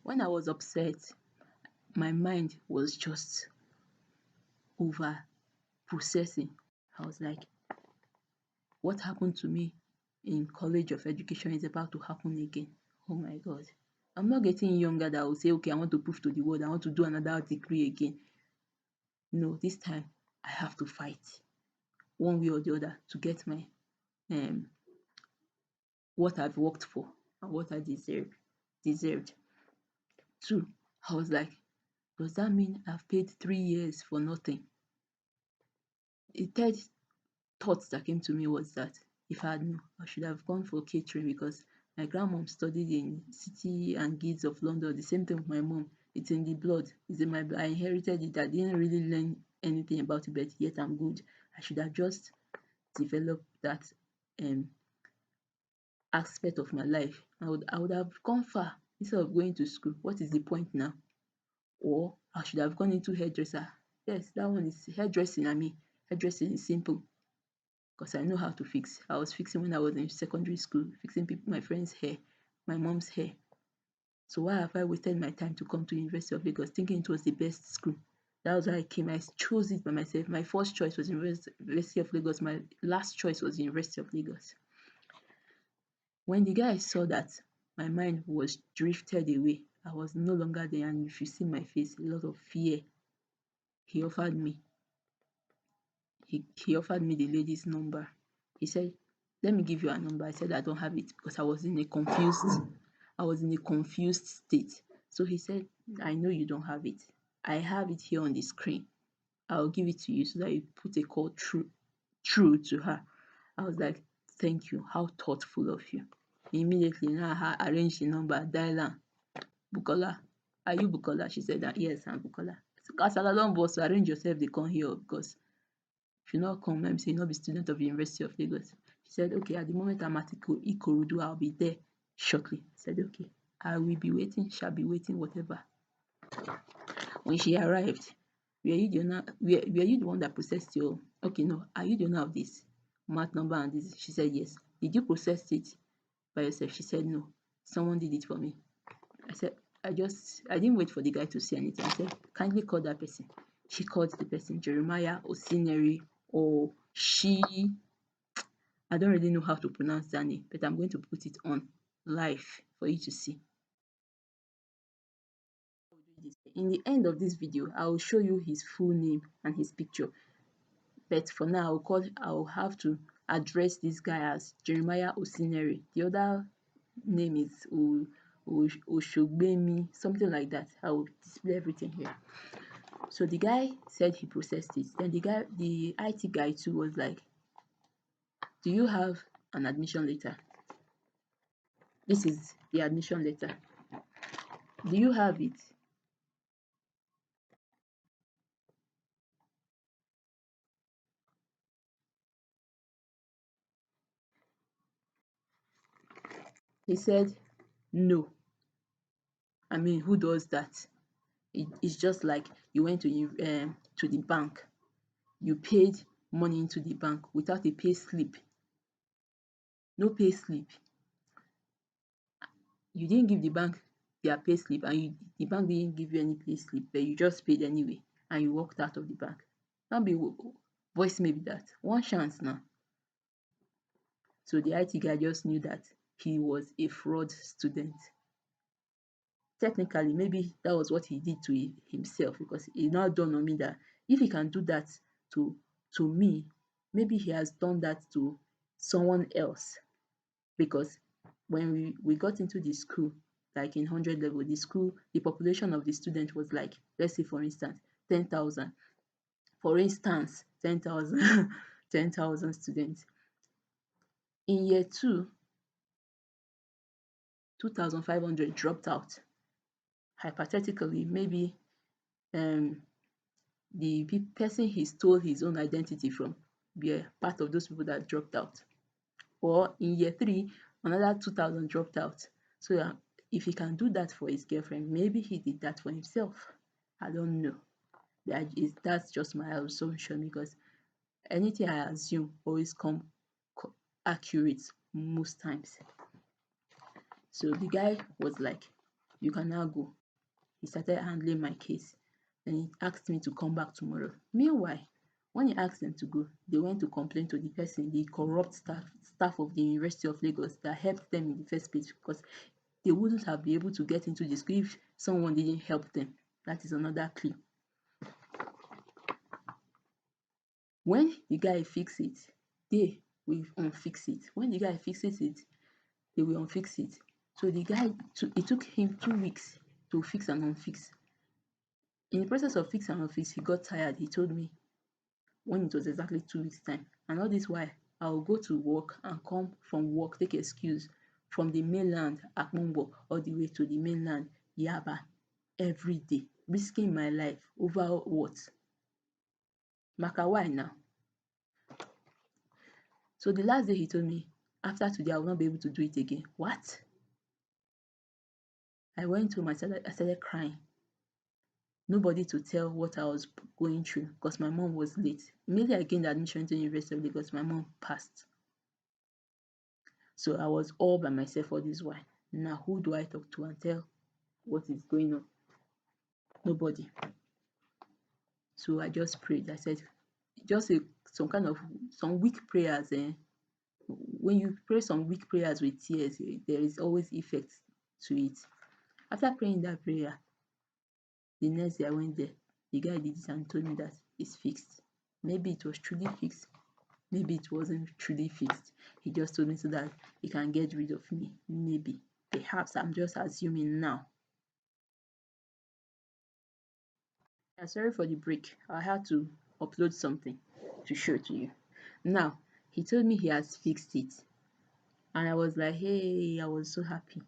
When I was upset, my mind was just over processing. I was like, what happened to me in College of Education is about to happen again. Oh my God. I'm not getting younger that I will say, okay, I want to prove to the world, I want to do another degree again. No, this time I have to fight one way or the other to get my um what I've worked for and what I deserved. Two, I was like, does that mean I've paid 3 years for nothing? The third thought that came to me was that if I had known, I should have gone for catering because my grandmom studied in City and Guilds of London. The same thing with my mom. It's in the blood. It's in my blood. I inherited it. I didn't really learn anything about it, but yet I'm good. I should have just developed that um aspect of my life. I would have gone far instead of going to school. What is the point now? Or I should have gone into hairdresser. Yes, that one is hairdressing. I mean, hairdressing is simple because I know how to fix. I was fixing when I was in secondary school, fixing people, my friends' hair, my mom's hair. So why have I wasted my time to come to University of Lagos thinking it was the best school? That was why I came. I chose it by myself. My first choice was University of Lagos. My last choice was University of Lagos. When the guy saw that my mind was drifted away, I was no longer there, and if you see my face, a lot of fear, he offered me he offered me the lady's number. He said, let me give you her number. I said I don't have it because I was in a confused state. So he said, I know you don't have it. I have it here on the screen. I'll give it to you so that you put a call through to her. I was like, thank you. How thoughtful of you. Immediately now I arranged the number, dial her. Bukola, are you Bukola? She said that yes, I'm Bukola. Kasala don burst, arrange yourself, they come here because if you not come, let me say you not be student of the University of Lagos. She said, okay, at the moment I'm at Ikorodu, I'll be there shortly. I said, okay, I will be waiting, shall be waiting, whatever. When she arrived, were you the one that processed your, okay, no, are you the owner of this mat number and this? She said, yes. Did you process it by yourself? She said, no, someone did it for me. I said, I didn't wait for the guy to say anything. I said, kindly call that person. She called the person, Jeremiah Osineri, or I don't really know how to pronounce that name, but I'm going to put it on live for you to see. In the end of this video, I will show you his full name and his picture. But for now, I'll have to address this guy as Jeremiah Osineri. The other name is Oshogbemi, something like that. I will display everything here. So the guy said he processed it. Then the IT guy too was like, do you have an admission letter? This is the admission letter. Do you have it? He said, no. I mean, who does that? It's just like you went to the bank, you paid money into the bank without a pay slip. No pay slip. You didn't give the bank their pay slip, and the bank didn't give you any pay slip, but you just paid anyway, and you walked out of the bank. Don't be voice maybe that. One chance now. So the IT guy just knew that he was a fraud student. Technically, maybe that was what he did to himself, because it now dawned on me that if he can do that to me, maybe he has done that to someone else. Because when we got into the school, like in 100 level, the population of the student was like, let's say for instance, 10,000. For instance, 10,000 10,000 students. In year 2, 2,500 dropped out. Hypothetically, maybe the person he stole his own identity from were part of those people that dropped out. Or in year 3, another 2,000 dropped out. So if he can do that for his girlfriend, maybe he did that for himself. I don't know. That's just my assumption, because anything I assume always come accurate most times. So the guy was like, You can now go. He started handling my case. Then he asked me to come back tomorrow. Meanwhile, when he asked them to go, they went to complain to the person, the corrupt staff of the University of Lagos that helped them in the first place, because they wouldn't have been able to get into the school if someone didn't help them. That is another clue. When the guy fix it, they will unfix it. When the guy fixes it, they will unfix it. So the guy, it took him 2 weeks to fix and unfix. In the process of fix and unfix, he got tired. He told me when it was exactly 2 weeks time. And all this while, I will go to work and come from work, take excuse from the mainland, Akmongbo, all the way to the mainland, Yaba, every day, risking my life over what? Maka, why now? So the last day he told me, after today, I will not be able to do it again. What? I went home, I started crying. Nobody to tell what I was going through because my mom was late. Immediately I gained admission to the University of Lagos, my mom passed. So I was all by myself all this while. Now who do I talk to and tell what is going on? Nobody. So I just prayed. I said, just some weak prayers. When you pray some weak prayers with tears, there is always effect to it. After praying that prayer, the next day I went there. The guy did it and told me that it's fixed. Maybe it was truly fixed. Maybe it wasn't truly fixed. He just told me so that he can get rid of me. Maybe. Perhaps I'm just assuming now. Yeah, sorry for the break. I had to upload something to show to you. Now, he told me he has fixed it. And I was like, hey, I was so happy.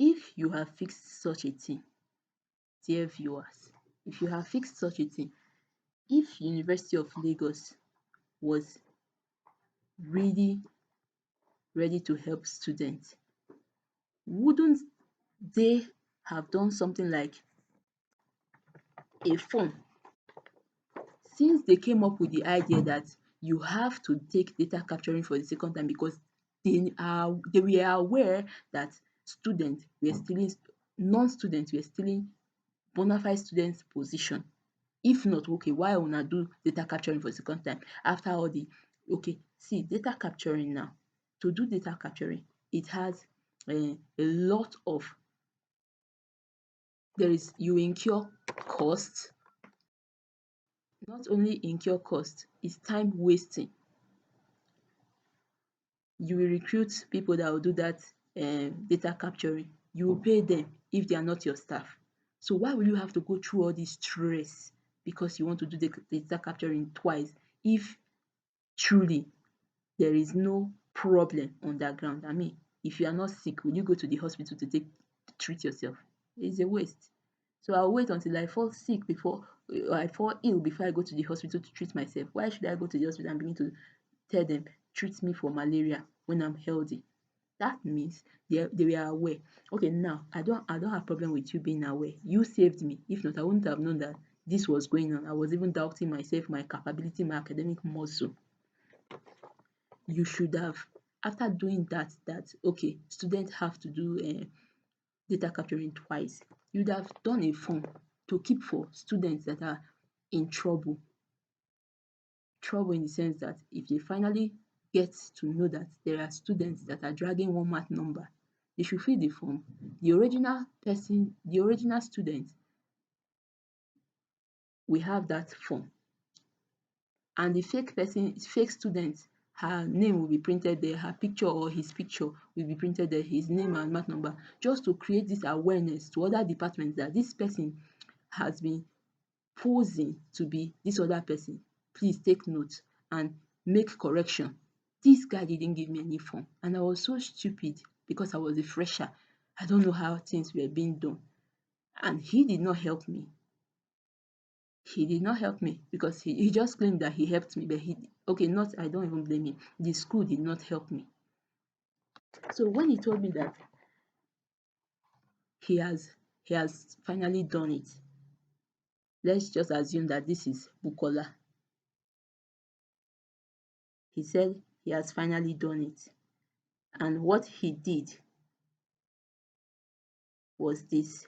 If you have fixed such a thing, dear viewers, if you have fixed such a thing, if University of Lagos was really ready to help students, wouldn't they have done something like a phone? Since they came up with the idea that you have to take data capturing for the second time because they were aware that students were stealing, non-students were stealing bona fide students' position. If not, okay, why una do data capturing for the second time after all the see, data capturing now, to do data capturing, it has a lot of, you incur cost. Not only incur cost, it's time wasting. You will recruit people that will do that data capturing. You will pay them if they are not your staff. So why will you have to go through all this stress because you want to do the data capturing twice if truly there is no problem on that ground? I mean, if you are not sick, will you go to the hospital to treat yourself? It's a waste. So I'll wait until I fall sick before I fall ill before I go to the hospital to treat myself. Why should I go to the hospital and begin to tell them, treat me for malaria when I'm healthy? That means they were aware. Okay, now I don't have problem with you being aware. You saved me. If not, I wouldn't have known that this was going on. I was even doubting myself, my capability, my academic muscle. You should have, after doing that okay, students have to do data capturing twice. You'd have done a form to keep for students that are in trouble. Trouble in the sense that if they finally get to know that there are students that are dragging one math number, they should fill the form. The original person, the original student will have that form. And the fake student, her name will be printed there, her picture or his picture will be printed there, his name and math number, just to create this awareness to other departments that this person has been posing to be this other person. Please take note and make correction. This guy didn't give me any form, and I was so stupid because I was a fresher. I don't know how things were being done, and he did not help me. He did not help me because he just claimed that he helped me, but I don't even blame him. The school did not help me. So when he told me that he has finally done it, let's just assume that this is Bukola. He said he has finally done it. And what he did was this: